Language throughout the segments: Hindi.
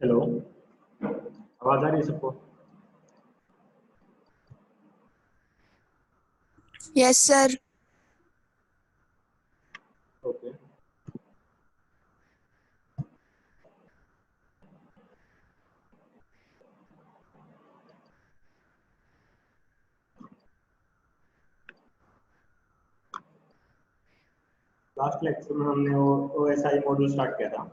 हेलो। आवाज आ रही है सबको? Yes sir. Okay. Last lecture में हमने OSI मॉड्यूल स्टार्ट किया था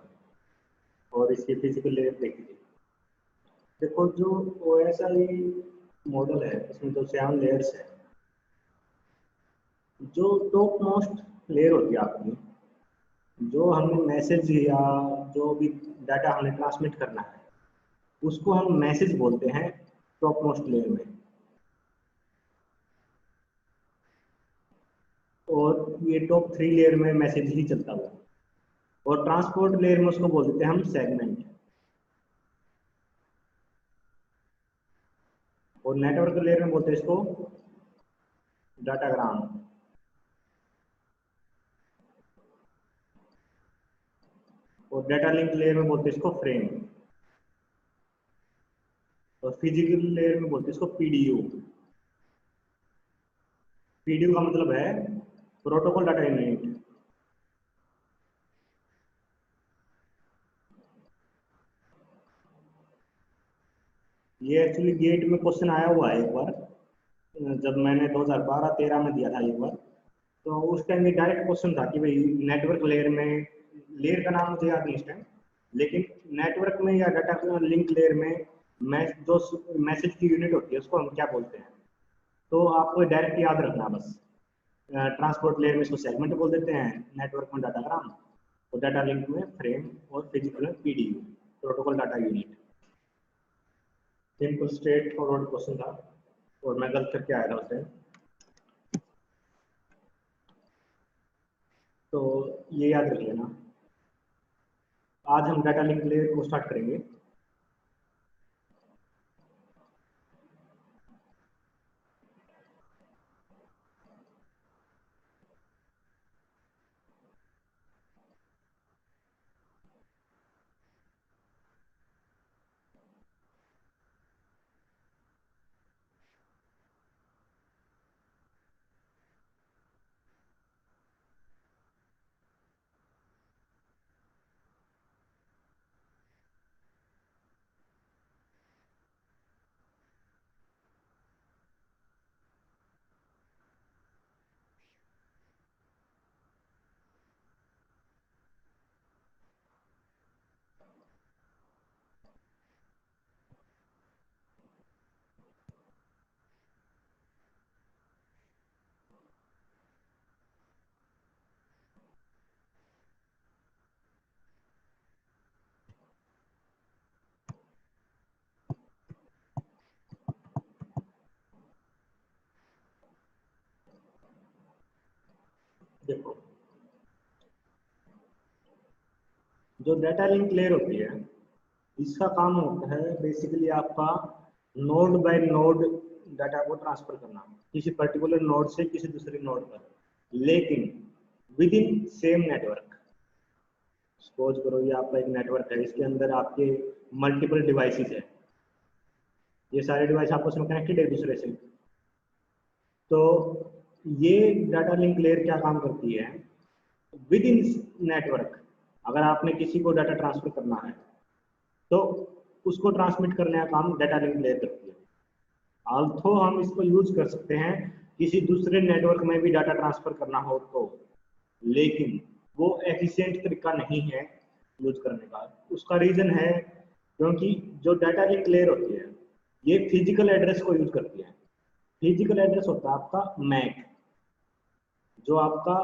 और इसकी फिजिकल लेयर देखी थी। देखो, जो OSI मॉडल है इसमें तो 7 लेयर्स है। जो टॉप मोस्ट लेयर होती है आपकी, जो हमें मैसेज या जो भी डाटा हमें ट्रांसमिट करना है उसको हम मैसेज बोलते हैं टॉप मोस्ट लेयर में। और ये टॉप 3 लेयर में मैसेज ही चलता हुआ, और ट्रांसपोर्ट लेयर में उसको बोल देते हैं हम सेगमेंट। और नेटवर्क लेयर में बोलते हैं इसको डाटाग्राम। और डाटा लिंक लेयर में बोलते हैं इसको फ्रेम। और फिजिकल लेयर में बोलते हैं इसको पीडीयू। पीडीयू का मतलब है प्रोटोकॉल डाटा यूनिट। ये एक्चुअली गेट में क्वेश्चन आया हुआ है एक बार, जब मैंने 2012-13 में दिया था एक बार। तो उस टाइम ये डायरेक्ट क्वेश्चन था कि भाई नेटवर्क लेयर में, लेयर का नाम मुझे याद नहीं इस टाइम, लेकिन नेटवर्क में या डाटा लिंक लेयर में जो मैसेज की यूनिट होती है उसको हम क्या बोलते हैं। तो आपको डायरेक्ट याद रखना बस। ट्रांसपोर्ट लेयर में इसको सेगमेंट बोल देते हैं, नेटवर्क में डाटाग्राम, और डाटा लिंक में फ्रेम, और फिजिकल में PDU, protocol data unit. Simple straight forward question था और मैं गलत करके आया था उस टाइम। तो ये याद रख लेना। आज हम डाटा लिंक लेयर को स्टार्ट करेंगे। देखो, जो डाटा लिंक लेयर होती है इसका काम होता है बेसिकली आपका नोड बाय नोड डाटा को ट्रांसफर करना, किसी पर्टिकुलर नोड से किसी दूसरे नोड पर, लेकिन with in same network. Suppose करो ये आपका एक नेटवर्क है, इसके अंदर आपके मल्टीपल डिवाइसेस है। ये सारे डिवाइस आपस में कनेक्टेड है दूसरे से। तो ये डाटा लिंक लेयर क्या काम करती है, विद इन नेटवर्क अगर आपने किसी को डाटा ट्रांसफर करना है तो उसको ट्रांसमिट करने का काम डाटा लिंक लेयर करती है। आल्थो हम इसको यूज कर सकते हैं किसी दूसरे नेटवर्क में भी डाटा ट्रांसफर करना हो तो, लेकिन वो एफिशिएंट तरीका नहीं है यूज करने का। उसका रीजन है क्योंकि जो डाटा लिंक लेयर होती है ये फिजिकल एड्रेस को यूज करती है। फिजिकल एड्रेस होता है आपका मैक, जो आपका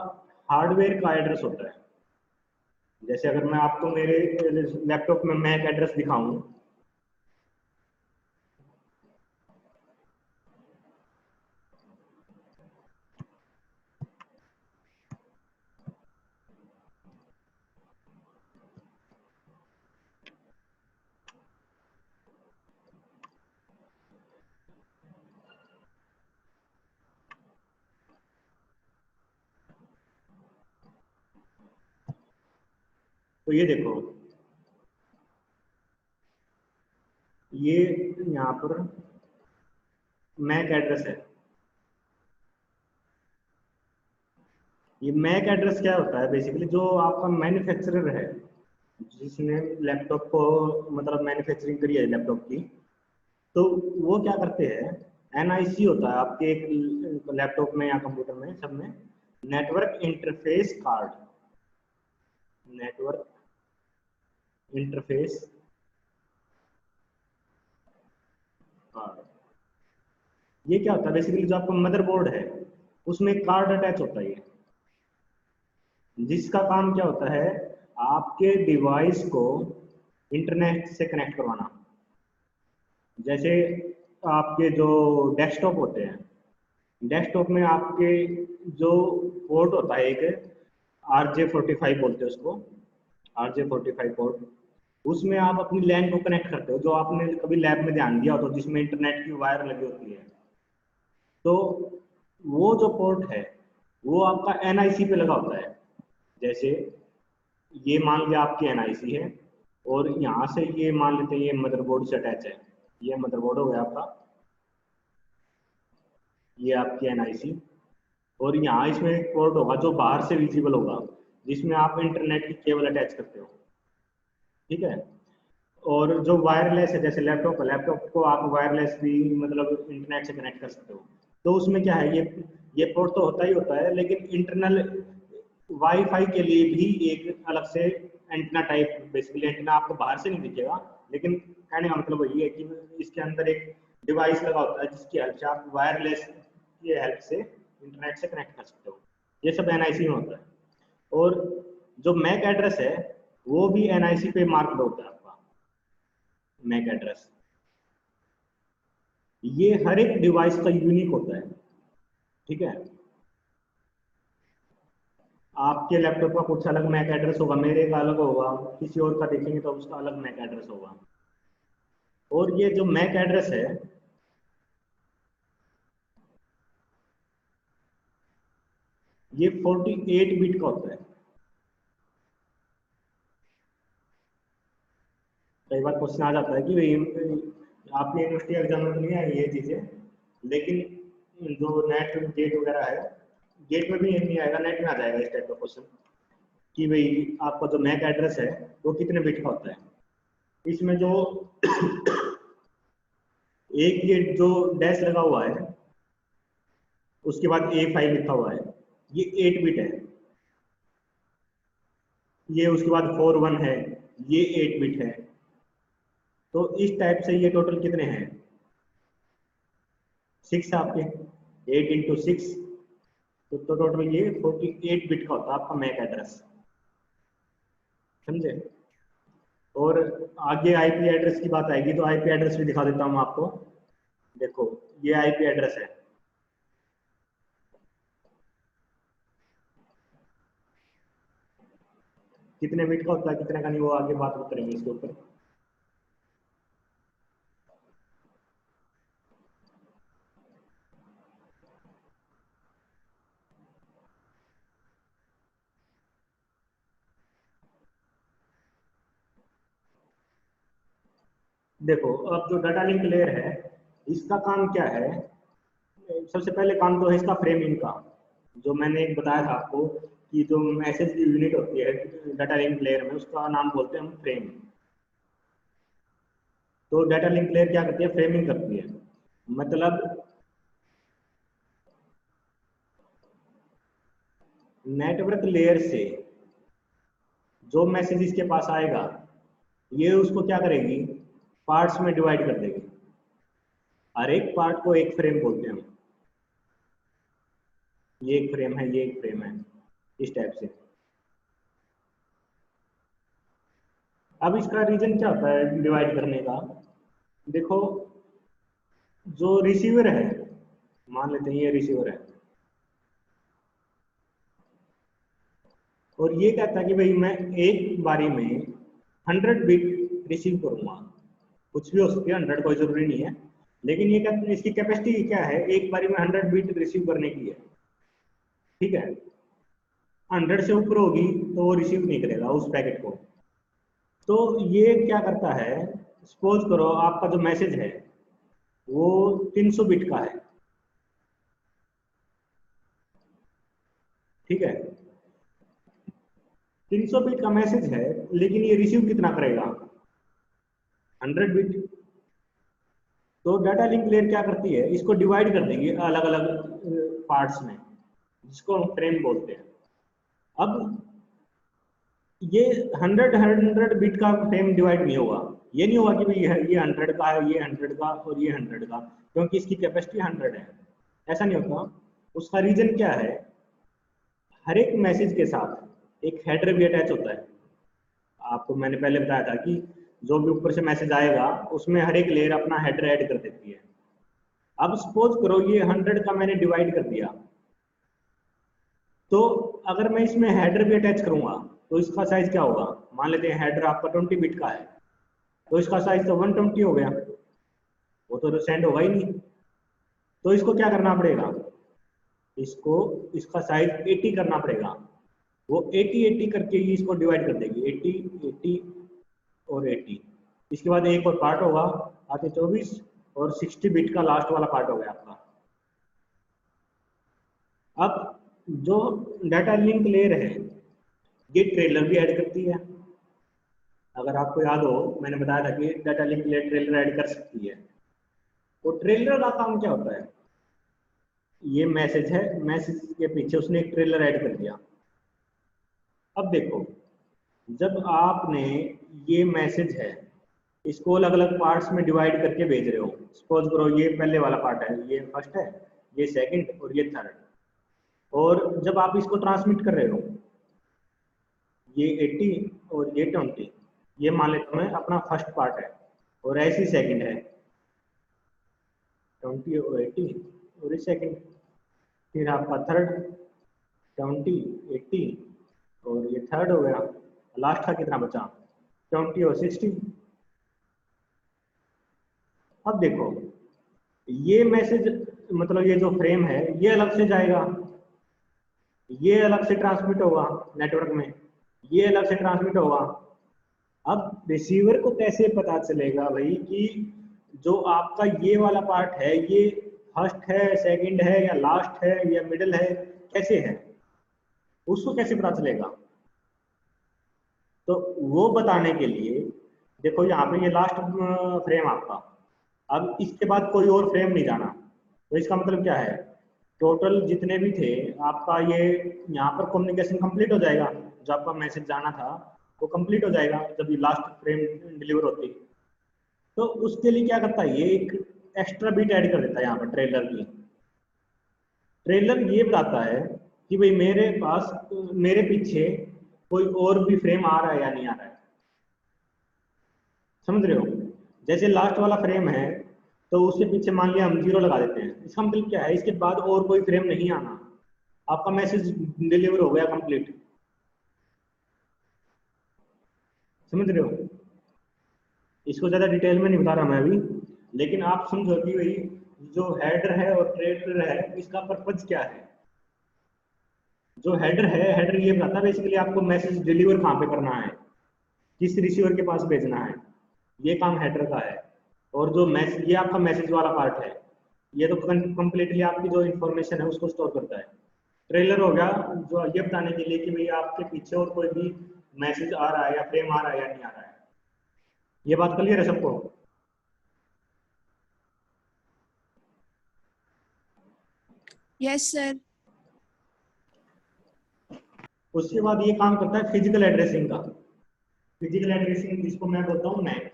हार्डवेयर का एड्रेस होता है। जैसे अगर मैं आपको मेरे लैपटॉप में मैक एड्रेस दिखाऊं, तो ये देखो, ये यहाँ पर मैक एड्रेस है। ये मैक एड्रेस क्या होता है, बेसिकली जो आपका मैन्युफैक्चरर है जिसने लैपटॉप को मतलब मैन्युफैक्चरिंग करी है लैपटॉप की, तो वो क्या करते हैं, एनआईसी होता है आपके एक लैपटॉप में या कंप्यूटर में सब में, network interface card, network interface card. ये क्या होता है, बेसिकली जो आपका मदरबोर्ड है उसमें एक कार्ड अटैच होता है, जिसका काम क्या होता है, आपके डिवाइस को इंटरनेट से कनेक्ट करवाना। जैसे आपके जो डेस्कटॉप होते हैं, डेस्कटॉप में आपके जो पोर्ट होता है एक RJ45 बोलते हैं उसको, RJ45 पोर्ट, उसमें आप अपनी लैन को कनेक्ट करते हो, जो आपने कभी लैब में ध्यान दिया हो तो जिसमें इंटरनेट की वायर लगी होती है। तो वो जो पोर्ट है वो आपका एनआईसी पे लगा होता है। जैसे ये मान लिया आपकी एनआईसी है, और यहाँ से ये मान लेते हैं ये मदरबोर्ड से अटैच है, ये मदरबोर्ड हो गया आपका, ये आपकी एनआईसी, और यहाँ इसमें एक पोर्ट होगा जो बाहर से विजिबल होगा, जिसमें आप इंटरनेट की केबल अटैच करते हो, ठीक है। और जो वायरलेस है, जैसे लैपटॉप को आप वायरलेस भी मतलब इंटरनेट से कनेक्ट कर सकते हो। तो उसमें क्या है, ये पोर्ट तो होता ही होता है, लेकिन इंटरनल वाईफाई के लिए भी एक अलग से एंटीना टाइप, बेसिकली एंटीना आपको बाहर से नहीं दिखेगा, लेकिन कहने का मतलब वही है कि इसके अंदर एक डिवाइस लगा होता है जिसकी हेल्प से आप वायरलेस की हेल्प से इंटरनेट से कनेक्ट कर सकते हो। ये सब एनआईसी में होता है। और जो मैक एड्रेस है वो भी एनआईसी पे मार्क होता है आपका मैक एड्रेस। ये हर एक डिवाइस का यूनिक होता है, ठीक है। आपके लैपटॉप का कुछ अलग मैक एड्रेस होगा, मेरे का अलग होगा, किसी और का देखेंगे तो उसका अलग मैक एड्रेस होगा। और ये जो मैक एड्रेस है ये 48 बिट का होता है। कई बार क्वेश्चन आ जाता है कि भाई आपके यूनिवर्सिटी एग्जाम में तो नहीं आई ये चीजें, लेकिन जो नेट गेट वगैरह है, गेट में भी नहीं आएगा, नेट में आ जाएगा इस टाइप का क्वेश्चन कि भाई आपका जो मैक एड्रेस है वो कितने बिट का होता है। इसमें जो एक ये जो डैश लगा हुआ है उसके बाद A5 लिखा हुआ है, ये 8 बिट है। ये उसके बाद 4 1 है, ये 8 बिट है। तो इस टाइप से ये टोटल कितने हैं, 6 आपके, 8 × 6, तो टोटल ये 48 बिट का होता है आपका मैक एड्रेस, समझे। और आगे आईपी एड्रेस की बात आएगी तो आईपी एड्रेस भी दिखा देता हूँ आपको। देखो ये आईपी एड्रेस है, कितने बिट का होता है कितने का नहीं, वो आगे बात करेंगे इसके ऊपर। देखो अब जो डाटा लिंक लेयर है इसका काम क्या है, सबसे पहले काम तो है इसका फ्रेमिंग का। जो मैंने एक बताया था आपको कि जो मैसेज की यूनिट होती है डाटा लिंक लेयर में उसका नाम बोलते हैं हम फ्रेम। तो डाटा लिंक लेयर क्या करती है, फ्रेमिंग करती है। मतलब नेटवर्क लेयर से जो मैसेज इसके पास आएगा ये उसको क्या करेगी, पार्ट्स में डिवाइड कर देगी। हर एक पार्ट को एक फ्रेम बोलते हैं हम, ये एक फ्रेम है, ये एक फ्रेम है, इस टाइप से। अब इसका रीजन क्या होता है डिवाइड करने का, देखो जो रिसीवर है, मान लेते हैं ये रिसीवर है, और ये कहता है कि भाई मैं एक बारी में 100 बिट रिसीव करूंगा, कुछ भी हो सकती है, 100 कोई जरूरी नहीं है, लेकिन ये कहते हैं इसकी कैपेसिटी क्या है, एक बारी में 100 बिट रिसीव करने की है, ठीक है। 100 से ऊपर होगी तो वो रिसीव नहीं करेगा उस पैकेट को। तो ये क्या करता है, सपोज करो आपका जो मैसेज है वो 300 बिट का है, ठीक है। 300 बिट का मैसेज है, लेकिन ये रिसीव कितना करेगा, 100 बिट। तो डाटा लिंक लेयर क्या करती है, इसको डिवाइड कर देगी अलग अलग पार्ट्स में, जिसको हम फ्रेम बोलते हैं। अब ये 100 बिट का फ्रेम डिवाइड नहीं होगा। ये नहीं होगा कि भाई ये 100 का है, ये 100 का और ये 100 का, क्योंकि इसकी कैपेसिटी 100 है, ऐसा नहीं होता। उसका रीजन क्या है, हर एक मैसेज के साथ एक हेडर भी अटैच होता है। आपको मैंने पहले बताया था कि जो भी ऊपर से मैसेज आएगा उसमें हर एक लेयर अपना हेडर ऐड कर देती है। अब सपोज करो ये 100 का मैंने डिवाइड कर दिया, तो अगर मैं इसमें हेडर भी अटैच करूंगा तो इसका साइज क्या होगा, मान लेते हैं हेडर आपका 20 बिट का है, तो इसका साइज तो 120 हो गया, वो तो सेंड होगा ही नहीं। तो इसको क्या करना पड़ेगा, इसको इसका साइज 80 करना पड़ेगा। वो 80 करके ही इसको डिवाइड कर देगी, 80 और 80। इसके बाद एक और पार्ट होगा आते 24 और 60 बिट का लास्ट वाला पार्ट हो गया आपका। अब जो डाटा लिंक लेयर है ये ट्रेलर भी ऐड करती है। अगर आपको याद हो मैंने बताया था कि data link layer trailer add कर सकती है। तो ट्रेलर का काम क्या होता है, ये मैसेज है, मैसेज के पीछे उसने एक ट्रेलर ऐड कर दिया। अब देखो, जब आपने ये मैसेज है इसको अलग अलग पार्ट्स में डिवाइड करके भेज रहे हो, सपोज करो ये पहले वाला पार्ट है, ये फर्स्ट है, ये सेकंड और ये थर्ड, और जब आप इसको ट्रांसमिट कर रहे हो ये 80 और ये 20, ये मान लेता हूं मैं अपना फर्स्ट पार्ट है, और ऐसी सेकंड है 20 और 80 और ये सेकंड, फिर आपका थर्ड 20 80 और ये थर्ड हो गया, लास्ट का कितना बचा 20 और 60। अब देखो ये मैसेज मतलब ये जो फ्रेम है ये अलग से जाएगा, ये अलग से ट्रांसमिट होगा नेटवर्क में, ये अलग से ट्रांसमिट होगा। अब रिसीवर को कैसे पता चलेगा भाई कि जो आपका ये वाला पार्ट है ये फर्स्ट है, सेकंड है या लास्ट है या मिडिल है, कैसे है, उसको कैसे पता चलेगा। तो वो बताने के लिए देखो यहाँ पे ये लास्ट फ्रेम आपका, अब इसके बाद कोई और फ्रेम नहीं जाना, तो इसका मतलब क्या है, टोटल जितने भी थे आपका ये यहाँ पर कम्युनिकेशन कंप्लीट हो जाएगा, जो आपका मैसेज जाना था वो कंप्लीट हो जाएगा जब ये लास्ट फ्रेम डिलीवर होती। तो उसके लिए क्या करता है, ये एक एक्स्ट्रा बीट ऐड कर देता है यहाँ पर ट्रेलर की। ट्रेलर ये बताता है कि भाई मेरे पास मेरे पीछे कोई और भी फ्रेम आ रहा है या नहीं आ रहा है, समझ रहे हो। जैसे लास्ट वाला फ्रेम है तो उसके पीछे मान लिया हम 0 लगा देते हैं, इसका मतलब क्या है, इसके बाद और कोई फ्रेम नहीं आना, आपका मैसेज डिलीवर हो गया कंप्लीट, समझ रहे हो। इसको ज्यादा डिटेल में नहीं बता रहा मैं अभी, लेकिन आप समझो कि भाई जो हेडर है और ट्रेलर है इसका पर्पज क्या है। जो हेडर है, हेडर ये बताता है बेसिकली आपको मैसेज डिलीवर कहाँ पे करना है, किस रिसीवर के पास भेजना है, ये काम हेडर का है। और जो मैसेज ये आपका मैसेज वाला पार्ट है, ये तो कंप्लीटली आपकी जो इन्फॉर्मेशन है उसको स्टोर करता है। ट्रेलर हो गया जो ये बताने के लिए कि भाई आपके पीछे और कोई भी मैसेज आ रहा है या फ्रेम आ रहा है या नहीं आ रहा है। ये बात क्लियर है सबको। Yes sir. उसके बाद ये काम करता है फिजिकल एड्रेसिंग का। फिजिकल एड्रेसिंग जिसको मैं बोलता हूँ मैक,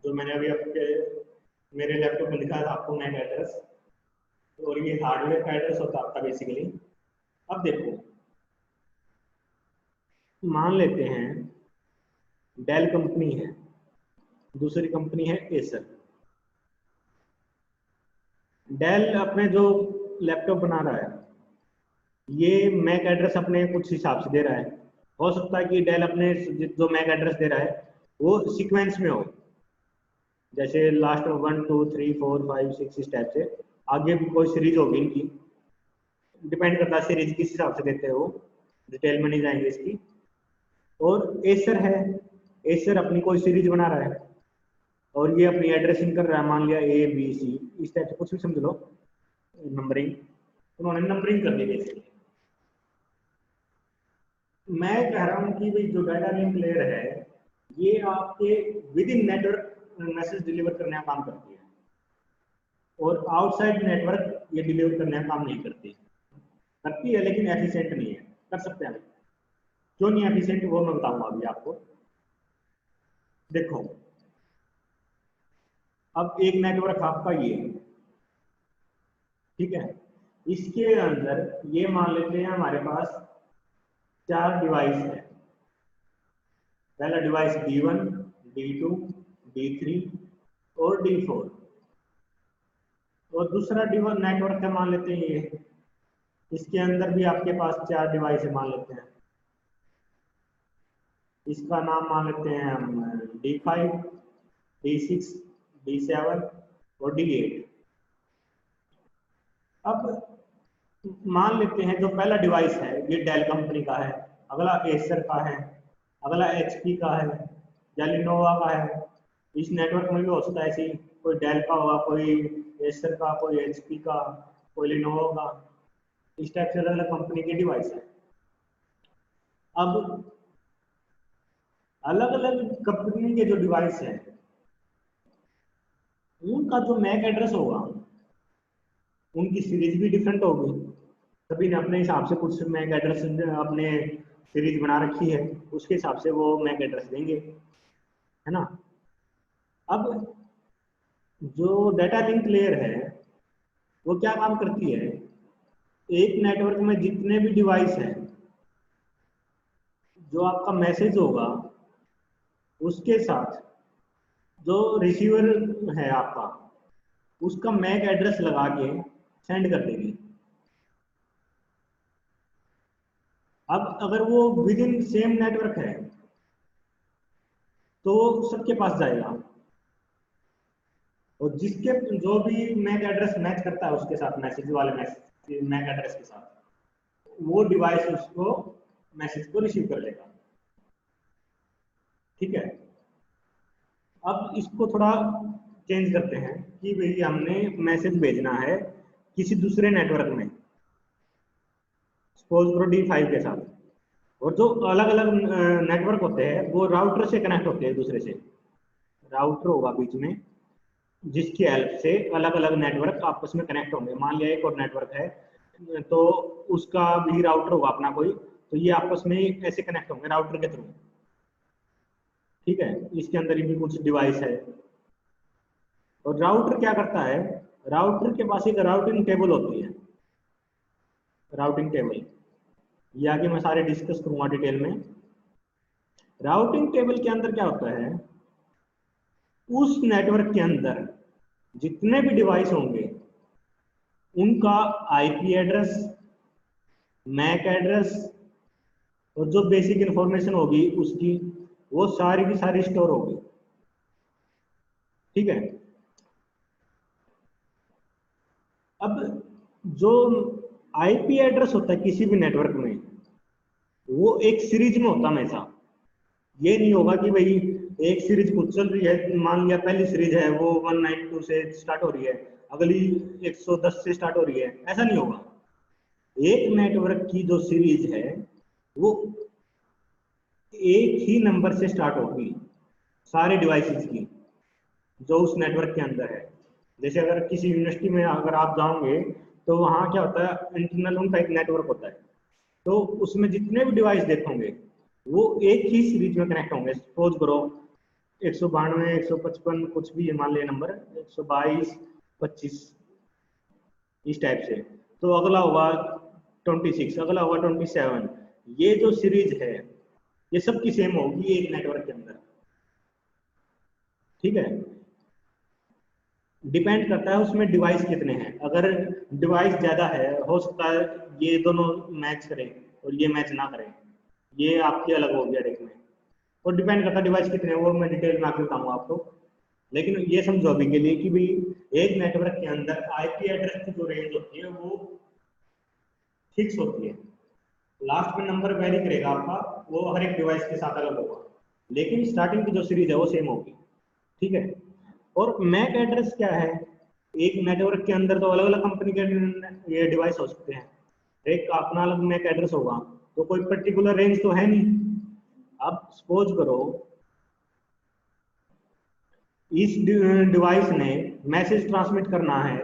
जो मैंने अभी आपके मेरे लैपटॉप में लिखा था आपको मैक एड्रेस, और ये हार्डवेयर का एड्रेस होता है आपका बेसिकली। अब देखो मान लेते हैं डेल कंपनी है, दूसरी कंपनी है एसर। डेल अपने जो लैपटॉप बना रहा है ये मैक एड्रेस अपने कुछ हिसाब से दे रहा है, हो सकता है कि डेल अपने जो मैक एड्रेस दे रहा है वो सीक्वेंस में हो, जैसे लास्ट में 1 2 3 4 5 6 इस टाइप से, आगे भी कोई सीरीज होगी इनकी, डिपेंड करता है सीरीज किस हिसाब से देते हो, डिटेल में नहीं जाएंगे इसकी। और एसर है, एसर अपनी कोई सीरीज बना रहा है और ये अपनी एड्रेसिंग कर रहा है, मान लिया ए बी सी, इस टाइप से कुछ भी समझ लो नंबरिंग, उन्होंने नंबरिंग कर दी बेसिकली। मैं कह रहा हूँ कि भाई जो डाटा लिंक लेयर है ये आपके with in network message deliver करने का काम करती है और आउटसाइड नेटवर्क ये डिलीवर करने का काम नहीं करती, करती है लेकिन एफिशिएंट नहीं है। कर सकते हैं, क्यों नहीं एफिशिएंट वो मैं बताऊंगा अभी आपको। देखो अब एक नेटवर्क आपका ये, ठीक है, इसके अंदर ये मान लेते हैं हमारे पास 4 डिवाइस है। पहला डिवाइस D1, D2, D3 और D4 और दूसरा डिवाइस नेटवर्क है मान लेते हैं ये, इसके अंदर भी आपके पास 4 डिवाइस है मान लेते हैं। इसका नाम मान लेते हैं हम D5, D6, D7 और D8। अब मान लेते हैं जो पहला डिवाइस है ये डेल कंपनी का है, अगला एसर का है, अगला HP का है या लिनोवा का है। इस नेटवर्क में भी हो सकता है ऐसी, कोई डेल का होगा, कोई एसर का, कोई HP का, कोई लिनोवा का, इस टाइप से अलग अलग कंपनी के डिवाइस है। अब अलग अलग कंपनी के जो डिवाइस है उनका जो मैक एड्रेस होगा उनकी सीरीज भी डिफरेंट होगी। सभी ने अपने हिसाब से कुछ मैक एड्रेस अपने सीरीज बना रखी है, उसके हिसाब से वो मैक एड्रेस देंगे, है ना। अब जो डाटा लिंक लेयर है वो क्या काम करती है, एक नेटवर्क में जितने भी डिवाइस हैं जो आपका मैसेज होगा उसके साथ जो रिसीवर है आपका उसका मैक एड्रेस लगा के सेंड कर देगी। अब अगर वो विद इन सेम नेटवर्क है तो सबके पास जाएगा और जिसके जो भी मैक एड्रेस मैच करता है उसके साथ, मैसेज वाले मैसेज मैक एड्रेस के साथ, वो डिवाइस उसको मैसेज को रिसीव कर लेगा। ठीक है, अब इसको थोड़ा चेंज करते हैं कि भाई हमने मैसेज भेजना है किसी दूसरे नेटवर्क में, सपोज करो D5 के साथ, और जो अलग अलग नेटवर्क होते हैं वो राउटर से कनेक्ट होते हैं दूसरे से। राउटर होगा बीच में जिसकी हेल्प से अलग अलग नेटवर्क आपस में कनेक्ट होंगे। मान लिया एक और नेटवर्क है तो उसका भी राउटर होगा अपना कोई, तो ये आपस में ऐसे कनेक्ट होंगे राउटर के थ्रू। ठीक है, इसके अंदर भी कुछ डिवाइस है और राउटर क्या करता है, राउटर के पास एक राउटिंग टेबल होती है। राउटिंग टेबल ये आगे मैं सारे डिस्कस करूंगा डिटेल में। राउटिंग टेबल के अंदर क्या होता है, उस नेटवर्क के अंदर जितने भी डिवाइस होंगे उनका IP एड्रेस, मैक एड्रेस और जो बेसिक इंफॉर्मेशन होगी उसकी, वो सारी की सारी स्टोर होगी। ठीक है, अब जो IP एड्रेस होता है किसी भी नेटवर्क में वो एक सीरीज में होता है हमेशा। ये नहीं होगा कि भाई एक सीरीज खुद चल रही है, मान लिया पहली सीरीज है वो 192 से स्टार्ट हो रही है, अगली 110 से स्टार्ट हो रही है, ऐसा नहीं होगा। एक नेटवर्क की जो सीरीज है वो एक ही नंबर से स्टार्ट होगी सारे डिवाइसेस की जो उस नेटवर्क के अंदर है। जैसे अगर किसी यूनिवर्सिटी में अगर आप जाओगे तो वहाँ क्या होता है, इंटरनल उनका एक नेटवर्क होता है, तो उसमें जितने भी डिवाइस देखोगे वो एक ही सीरीज में कनेक्ट होंगे। सपोज करो 192, 155 कुछ भी मान लिया नंबर, 122, 25 इस टाइप से, तो अगला होगा 26, अगला होगा 27। ये जो सीरीज है ये सब की सेम होगी एक नेटवर्क के अंदर। ठीक है, डिपेंड करता है उसमें डिवाइस कितने हैं। अगर डिवाइस ज्यादा है हो सकता है ये दोनों मैच करें और ये मैच ना करें, ये आपकी अलग हो गया देखने, और डिपेंड करता है डिवाइस कितने हैं, वो मैं डिटेल में आके बताऊंगा आपको। लेकिन ये समझो अभी के लिए कि भाई एक नेटवर्क के अंदर IP एड्रेस की जो रेंज होती है वो फिक्स होती है। लास्ट में नंबर वेरी करेगा आपका, वो हर एक डिवाइस के साथ अलग होगा, लेकिन स्टार्टिंग की जो सीरीज है वो सेम होगी, ठीक है। और मैक एड्रेस क्या है, एक नेटवर्क के अंदर तो अलग अलग कंपनी के ये डिवाइस हो सकते हैं, एक का अपना अलग मैक एड्रेस होगा, तो कोई पर्टिकुलर रेंज तो है नहीं। अब सपोज करो इस डिवाइस ने मैसेज ट्रांसमिट करना है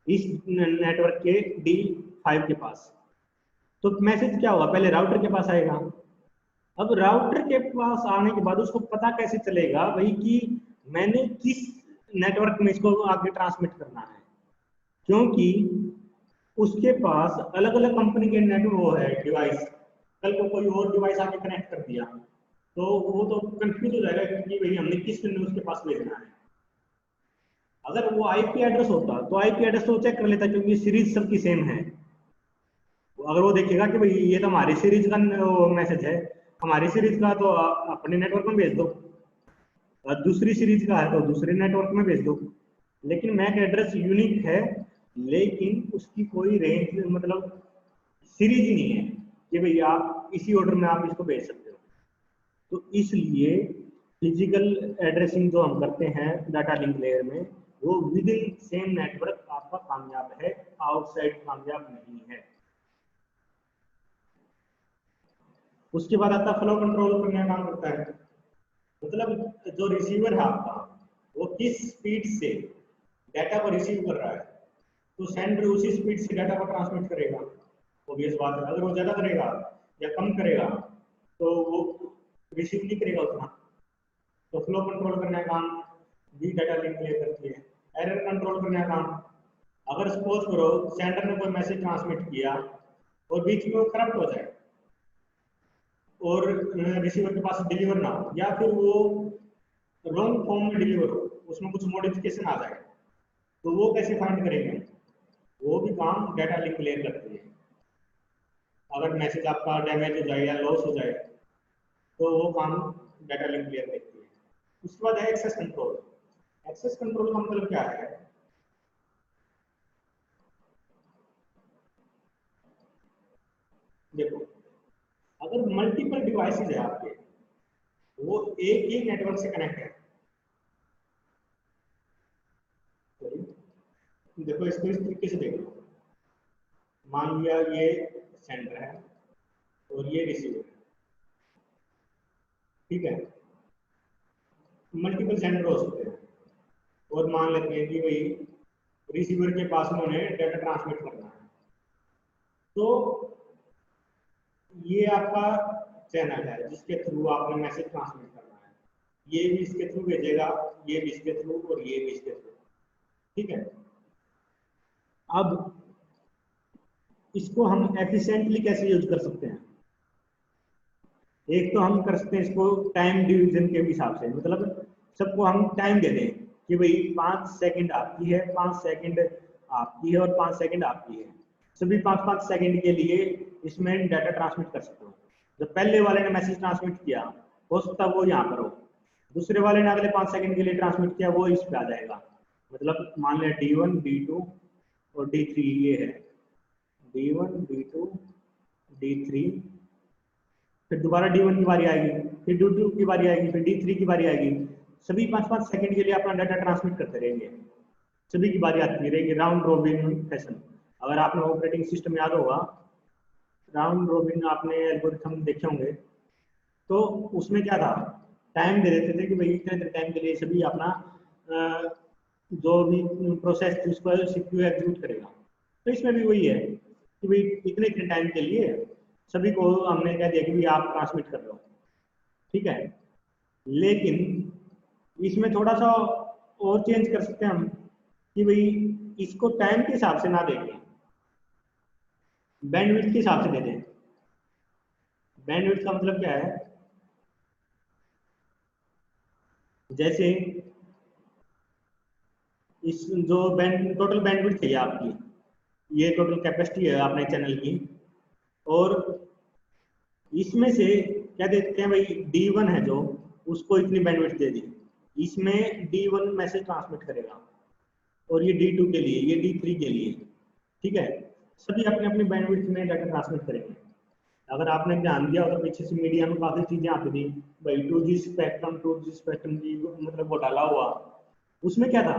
इस नेटवर्क के D5 के पास, तो मैसेज क्या होगा, पहले राउटर के पास आएगा। अब राउटर के पास आने के बाद उसको पता कैसे चलेगा भाई कि मैंने किस नेटवर्क में इसको आगे ट्रांसमिट करना है, क्योंकि उसके पास अलग अलग कंपनी के नेटवर्क वो है डिवाइस, कल को कोई और डिवाइस आके कनेक्ट कर दिया तो वो तो कंफ्यूज हो जाएगा कि भाई हमने किस पिन उसके पास भेजना है। अगर वो आईपी एड्रेस होता तो आईपी एड्रेस तो चेक कर लेता, क्योंकि सीरीज सबकी सेम है। अगर वो देखेगा कि भाई ये तो हमारी सीरीज का मैसेज है, हमारी सीरीज का तो अपने नेटवर्क में भेज दो, और दूसरी सीरीज का है तो दूसरे नेटवर्क में भेज दो। लेकिन मैक एड्रेस यूनिक है, लेकिन उसकी कोई रेंज मतलब सीरीज ही नहीं है कि भाई आप इसी ऑर्डर में आप इसको भेज सकते हो। तो इसलिए फिजिकल एड्रेसिंग जो हम करते हैं डाटा लिंक लेयर में, वो विद इन सेम नेटवर्क आपका कामयाब है, आउटसाइड कामयाब नहीं है। उसके बाद आता फ्लो कंट्रोल करने का काम करता है, मतलब जो रिसीवर है आपका वो किस स्पीड से डाटा को रिसीव कर रहा है, तो सेंडर उसी स्पीड से डाटा को ट्रांसमिट करेगा। ऑब्वियस बात है, अगर वो ज्यादा करेगा या कम करेगा तो वो रिसीव नहीं करेगा उतना। तो फ्लो कंट्रोल करने का काम भी डाटा लिंक लेयर करती है। एरर कंट्रोल करने का काम, अगर सपोज करो सेंडर ने कोई मैसेज ट्रांसमिट किया और बीच में वो करप्ट हो जाए और रिसीवर के पास डिलीवर ना हो, या फिर वो रॉन्ग फॉर्म में डिलीवर हो, उसमें कुछ मॉडिफिकेशन आ जाए, तो वो कैसे फाइंड करेंगे, वो भी काम डाटा लिंक लेयर करती है। अगर मैसेज आपका डैमेज हो जाए या लॉस हो जाए तो वो काम डाटा लिंक लेयर करती है। उसके बाद है एक्सेस कंट्रोल। एक्सेस कंट्रोल का मतलब क्या है, देखो अगर मल्टीपल डिवाइसेज है आपके, वो एक ही नेटवर्क से कनेक्ट है, देखो इसको इस तरीके से देखो, मान लिया ये सेंडर है और ये रिसीवर है, ठीक है, मल्टीपल सेंडर हो सकते हैं, और मान लेते हैं कि भाई रिसीवर के पास उन्होंने डाटा ट्रांसमिट करना है, तो ये आपका चैनल है जिसके थ्रू आपने मैसेज ट्रांसमिट करना है, ये भी इसके थ्रू भेजेगा, ये भी इसके थ्रू और ये भी इसके थ्रू, ठीक है। अब इसको हम एफिशिएंटली कैसे यूज कर सकते हैं, एक तो हम कर सकते हैं इसको टाइम डिवीजन के हिसाब से, मतलब सबको हम टाइम दे दें कि भाई 5 सेकंड आपकी है, 5 सेकंड आपकी है और 5 सेकंड आपकी है, सभी 5-5 सेकंड के लिए इसमें डाटा ट्रांसमिट कर सकते हो। जब पहले वाले ने मैसेज ट्रांसमिट किया हो सकता है वो यहाँ पर हो, दूसरे वाले ने अगले 5 सेकंड के लिए ट्रांसमिट किया, वो इस पे आ जाएगा। मतलब मान लिया D1 D2 और D3 ये है, D1 D2 D3, फिर दोबारा D1 की बारी आएगी, फिर D2 की बारी आएगी, फिर D3 की बारी आएगी, सभी 5-5 सेकंड के लिए अपना डाटा ट्रांसमिट करते रहेंगे, सभी की बारी आती रहेगी राउंड रोबिन फैशन। अगर आपने ऑपरेटिंग सिस्टम याद होगा, राउंड रोबिन आपने एल्गोरिथम देखे होंगे, तो उसमें क्या था, टाइम दे देते थे कि भाई इतने टाइम के लिए सभी अपना जो भी प्रोसेस थी उसको सीपीयू एग्जीक्यूट करेगा। तो इसमें भी वही है कि भाई इतने इतने टाइम के लिए सभी को हमने कह दिया कि भाई आप ट्रांसमिट कर लो, ठीक है। लेकिन इसमें थोड़ा सा और चेंज कर सकते हैं हम कि भाई इसको टाइम के हिसाब से ना देखें, बैंडविड्थ के हिसाब से दे दें। बैंडविड्थ का मतलब क्या है, जैसे इस जो बैंड टोटल बैंडविड्थ है आपकी, ये टोटल कैपेसिटी है अपने चैनल की, और इसमें से क्या देते हैं भाई D1 है जो, उसको इतनी बैंडविड्थ दे दी, इसमें D1 मैसेज ट्रांसमिट करेगा, और ये D2 के लिए, ये D3 के लिए, ठीक है, सभी अपने अपने बैंडविड्थ में डाटा ट्रांसमिट करेंगे। अगर आपने ध्यान दिया तो पीछे से मीडिया में काफी चीजें आती थी भाई, 2G स्पेक्ट्रम की मतलब वो डाला हुआ, उसमें क्या था?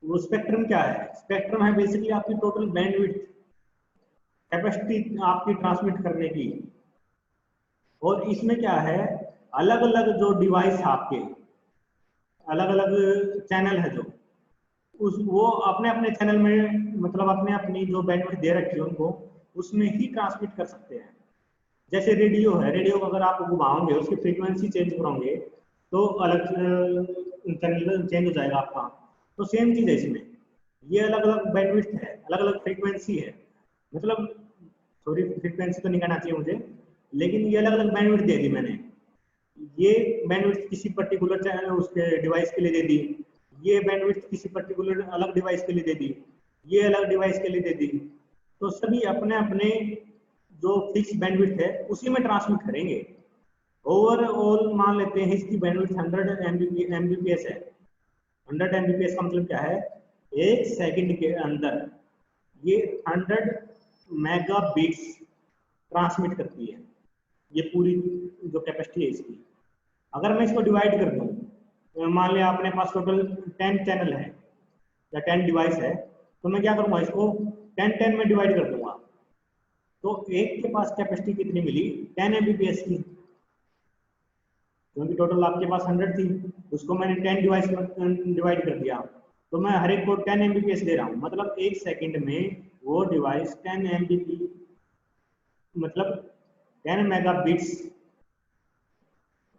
वो स्पेक्ट्रम क्या है? स्पेक्ट्रम है बेसिकली आपकी टोटल बैंडविड्थ, कैपेसिटी आपकी ट्रांसमिट करने की। और इसमें क्या है, अलग अलग जो डिवाइस है आपके, अलग अलग चैनल है जो, उस वो अपने अपने चैनल में मतलब अपने अपनी जो बैंडविड्थ दे रखी है उनको उसमें ही ट्रांसमिट कर सकते हैं। जैसे रेडियो है, रेडियो को अगर आप घुमाओगे उसकी फ्रीक्वेंसी चेंज करोगे तो अलग चैनल चेंज हो जाएगा आपका। तो सेम चीज है इसमें, ये अलग अलग बैंडविड्थ है, अलग अलग फ्रीक्वेंसी है, मतलब सॉरी फ्रीक्वेंसी तो नहीं कहना चाहिए मुझे, लेकिन ये अलग अलग बैंडविड्थ दे दी मैंने। ये बैंडविड्थ किसी पर्टिकुलर चैनल उसके डिवाइस के लिए दे दी, ये बैंडविड्थ किसी पर्टिकुलर अलग डिवाइस के लिए दे दी, ये अलग डिवाइस के लिए दे दी। तो सभी अपने अपने जो फिक्स बैंडविड्थ है उसी में ट्रांसमिट करेंगे। ओवरऑल मान लेते हैं इसकी बैंडविड्थ 100 Mbps है। 100 Mbps का मतलब क्या है? एक सेकंड के अंदर ये 100 मेगाबिट्स ट्रांसमिट करती है, ये पूरी जो कैपेसिटी है इसकी। अगर मैं इसको डिवाइड कर दूं, तो मान लिया अपने पास टोटल 10 चैनल है या 10 डिवाइस है, तो मैं क्या करूंगा, इसको 10 में डिवाइड कर दूंगा। तो एक के पास कैपेसिटी कितनी मिली? 10 Mbps की, क्योंकि टोटल आपके पास 100 थी, उसको मैंने 10 डिवाइस में डिवाइड कर दिया, तो मैं हर एक को 10 Mbps दे रहा हूँ। मतलब एक सेकंड में वो डिवाइस 10 Mbps मतलब 10 मेगाबिट्स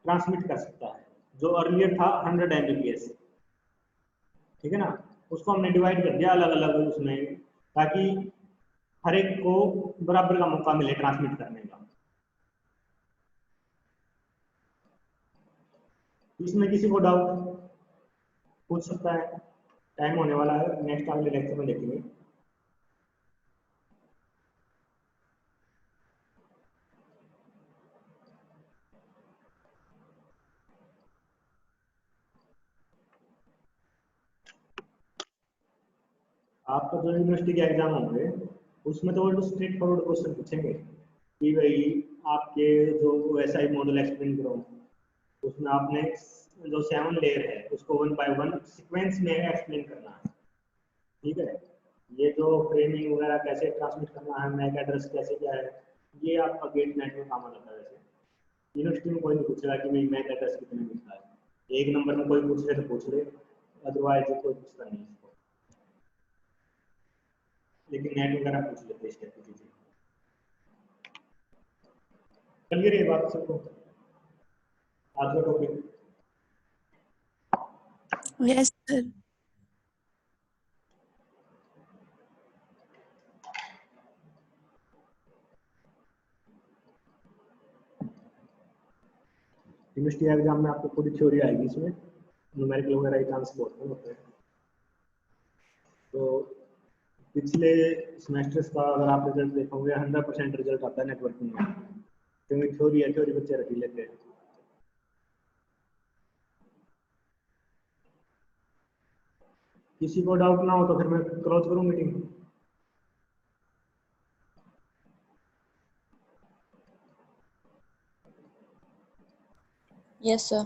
ट्रांसमिट कर सकता है, जो अर्लियर था 100 Mbps। ठीक है ना? उसको हमने डिवाइड कर दिया अलग अलग उसमें, ताकि हर एक को बराबर का मौका मिले ट्रांसमिट करने का। इसमें किसी को डाउट पूछ सकता है? टाइम होने वाला है, नेक्स्ट अगले लेक्चर में देखेंगे। आपका जो यूनिवर्सिटी के एग्जाम होंगे उसमें तो वो स्ट्रेट फॉरवर्ड क्वेश्चन पूछेंगे कि भाई आपके जो एसआई मॉडल एक्सप्लेन करो, उसमें आपने जो 7 लेयर है उसको 1 बाय 1 सीक्वेंस में एक्सप्लेन करना है। ठीक है? ये जो फ्रेमिंग वगैरह कैसे ट्रांसमिट करना है, मैक एड्रेस कैसे क्या है, ये आपका गेट नेट में काम आता है। वैसे यूनिवर्सिटी में कोई नहीं पूछेगा कि भाई मैक एड्रेस कितने मिलता है, एक नंबर में कोई पूछ ले तो पूछ ले, अदरवाइज कोई पूछता नहीं इसको, लेकिन नेट वगैरह पूछ लेते हैं इस टाइप की चीजें। क्लियर है ये बात सबको? आज का topic Yes, sir. University exam में आपको पूरी थ्योरी आएगी, इसमें न्यूमेरिकल वगैरह के चांस बहुत कम होते हैं। तो पिछले सेमेस्टर्स का अगर आप रिजल्ट देखोगे 100% रिजल्ट आता है नेटवर्किंग में, क्योंकि थ्योरी है, थ्योरी बच्चे रख लेते हैं। किसी को डाउट ना हो तो फिर मैं क्लोज करूँ मीटिंग। Yes, sir.